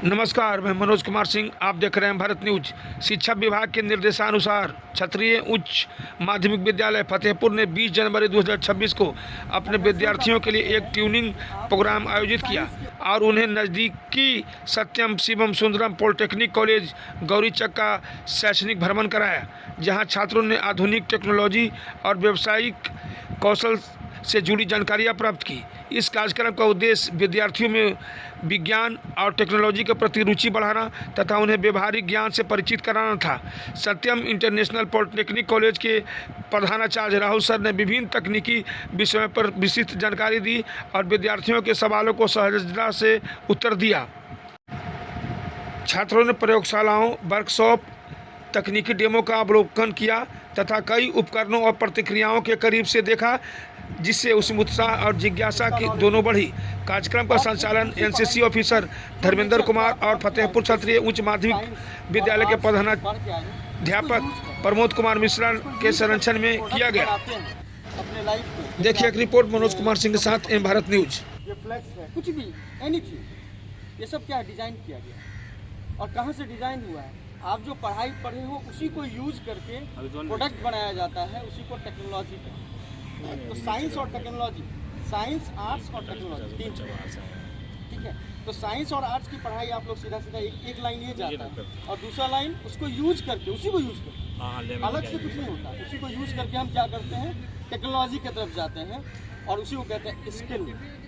नमस्कार, मैं मनोज कुमार सिंह। आप देख रहे हैं भारत न्यूज। शिक्षा विभाग के निर्देशानुसार क्षत्रिय उच्च माध्यमिक विद्यालय फतेहपुर ने 20 जनवरी 2026 को अपने विद्यार्थियों के लिए एक ट्यूनिंग प्रोग्राम आयोजित किया और उन्हें नज़दीकी सत्यम शिवम सुंदरम पॉलिटेक्निक कॉलेज गौरीचक का शैक्षणिक भ्रमण कराया, जहां छात्रों ने आधुनिक टेक्नोलॉजी और व्यावसायिक कौशल से जुड़ी जानकारियां प्राप्त की। इस कार्यक्रम का उद्देश्य विद्यार्थियों में विज्ञान और टेक्नोलॉजी के प्रति रुचि बढ़ाना तथा उन्हें व्यवहारिक ज्ञान से परिचित कराना था। सत्यम इंटरनेशनल पॉलिटेक्निक कॉलेज के प्रधानाचार्य राहुल सर ने विभिन्न तकनीकी विषयों पर विस्तृत जानकारी दी और विद्यार्थियों के सवालों को सहजता से उत्तर दिया। छात्रों ने प्रयोगशालाओं, वर्कशॉप, तकनीकी डेमो का अवलोकन किया तथा कई उपकरणों और प्रतिक्रियाओं के करीब से देखा, जिससे उसमें उत्साह और जिज्ञासा की दोनों बढ़ी। कार्यक्रम का संचालन एनसीसी ऑफिसर धर्मेंद्र कुमार और फतेहपुर क्षत्रिय उच्च माध्यमिक विद्यालय के प्रधानाध्यापक प्रमोद कुमार मिश्रा के संरक्षण में किया गया। देखिए एक रिपोर्ट मनोज कुमार सिंह के साथ एम भारत न्यूज। ये फ्लैक्स है, कुछ भी एनीथिंग, ये सब क्या है, डिजाइन किया गया। और कहाँ से डिजाइन हुआ है? आप जो पढ़ाई पढ़े हो उसी को यूज करके प्रोडक्ट बनाया जाता है, उसी को टेक्नोलॉजी का। तो साइंस और टेक्नोलॉजी, साइंस, आर्ट्स और टेक्नोलॉजी, तीन चीज, ठीक है। तो साइंस और आर्ट्स की पढ़ाई आप लोग सीधा सीधा एक लाइन ये जाता है और दूसरा लाइन उसको यूज करके, उसी को यूज करके, अलग से कुछ नहीं होता, उसी को यूज करके हम क्या करते हैं, टेक्नोलॉजी की तरफ जाते हैं और उसी को कहते हैं स्किल।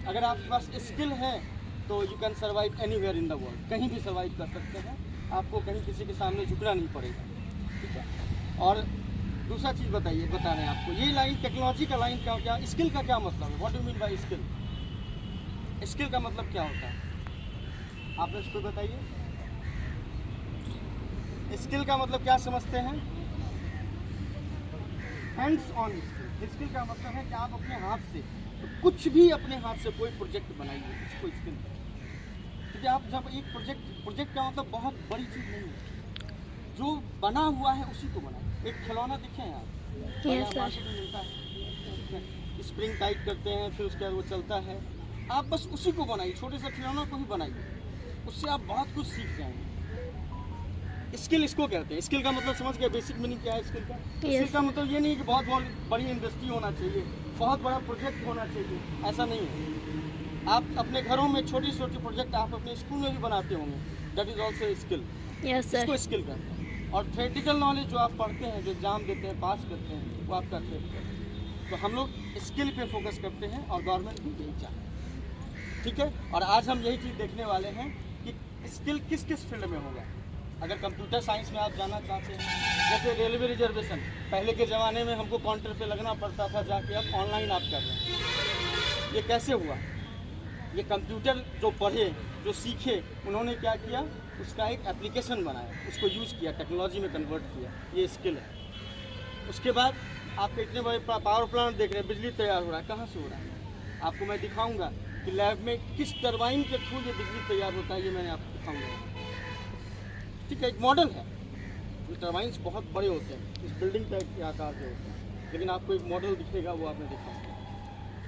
अगर आपके पास स्किल है तो you can survive anywhere in the world, कहीं भी सर्वाइव कर सकते हैं, आपको कहीं किसी के सामने झुकना नहीं पड़ेगा, ठीक है। और दूसरा चीज़ बता रहे हैं आपको, ये लाइन टेक्नोलॉजी का लाइन क्या स्किल का क्या मतलब है, what do mean by skill? Skill का मतलब क्या होता है, आप इसको बताइए। स्किल का मतलब क्या समझते हैं? Hands on skill. स्किल का मतलब है कि आप अपने हाथ से कुछ भी, अपने हाथ से कोई प्रोजेक्ट बनाइए, उसको स्किल। क्योंकि आप जब एक प्रोजेक्ट का मतलब बहुत बड़ी चीज़ नहीं है, जो बना हुआ है उसी को बनाइए। एक खिलौना दिखे हैं आप, मार्केट में मिलता है, स्प्रिंग टाइट करते हैं, फिर उसके बाद वो चलता है। आप बस उसी को बनाइए, छोटे से खिलौना को ही बनाइए, उससे आप बहुत कुछ सीख जाएंगे। स्किल इसको कहते हैं। स्किल का मतलब समझ गया, बेसिक मीनिंग क्या है स्किल का? स्किल का मतलब ये नहीं कि बहुत बड़ी इंडस्ट्री होना चाहिए, बहुत बड़ा प्रोजेक्ट होना चाहिए, ऐसा नहीं है। आप अपने घरों में छोटी छोटी प्रोजेक्ट आप अपने स्कूल में भी बनाते होंगे, दैट इज ऑल्सो स्किल। इसको स्किल कहते हैं। और थ्योरेटिकल नॉलेज जो आप पढ़ते हैं, जो एग्जाम देते हैं, पास करते हैं, वो आपका थ्योरेटिकल। तो हम लोग स्किल पे फोकस करते हैं और गवर्नमेंट भी यही चाहते हैं, ठीक है। और आज हम यही चीज़ देखने वाले हैं कि स्किल किस किस फील्ड में होगा। अगर कंप्यूटर साइंस में आप जाना चाहते हैं, जैसे रेलवे रिजर्वेशन, पहले के ज़माने में हमको काउंटर पे लगना पड़ता था जाके, अब ऑनलाइन आप कर रहे हैं। ये कैसे हुआ? ये कंप्यूटर जो पढ़े, जो सीखे, उन्होंने क्या किया, उसका एक एप्लीकेशन बनाया, उसको यूज़ किया, टेक्नोलॉजी में कन्वर्ट किया, ये स्किल है। उसके बाद आप इतने बड़े पावर प्लांट देख रहे हैं, बिजली तैयार हो रहा है, कहाँ से हो रहा है? आपको मैं दिखाऊंगा कि लैब में किस टरबाइन के थ्रू ये बिजली तैयार होता है, ये मैंने आपको दिखाऊंगा, ठीक है। एक मॉडल है, ये टरबाइंस बहुत बड़े होते हैं, इस बिल्डिंग टाइप के आकार के होते हैं, लेकिन आपको एक मॉडल दिखेगा, वो आपने देखा।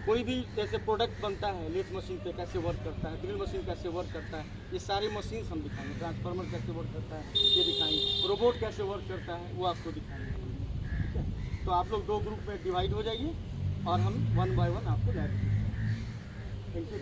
कोई भी जैसे प्रोडक्ट बनता है, लेथ मशीन पे कैसे वर्क करता है, ड्रिल मशीन कैसे वर्क करता है, ये सारी मशीन हम दिखाएंगे। ट्रांसफार्मर कैसे वर्क करता है ये दिखाएंगे, रोबोट कैसे वर्क करता है वो आपको दिखाएंगे, ठीक है। तो आप लोग दो ग्रुप में डिवाइड हो जाइए और हम वन बाय वन आपको गाइड करेंगे। Thank you.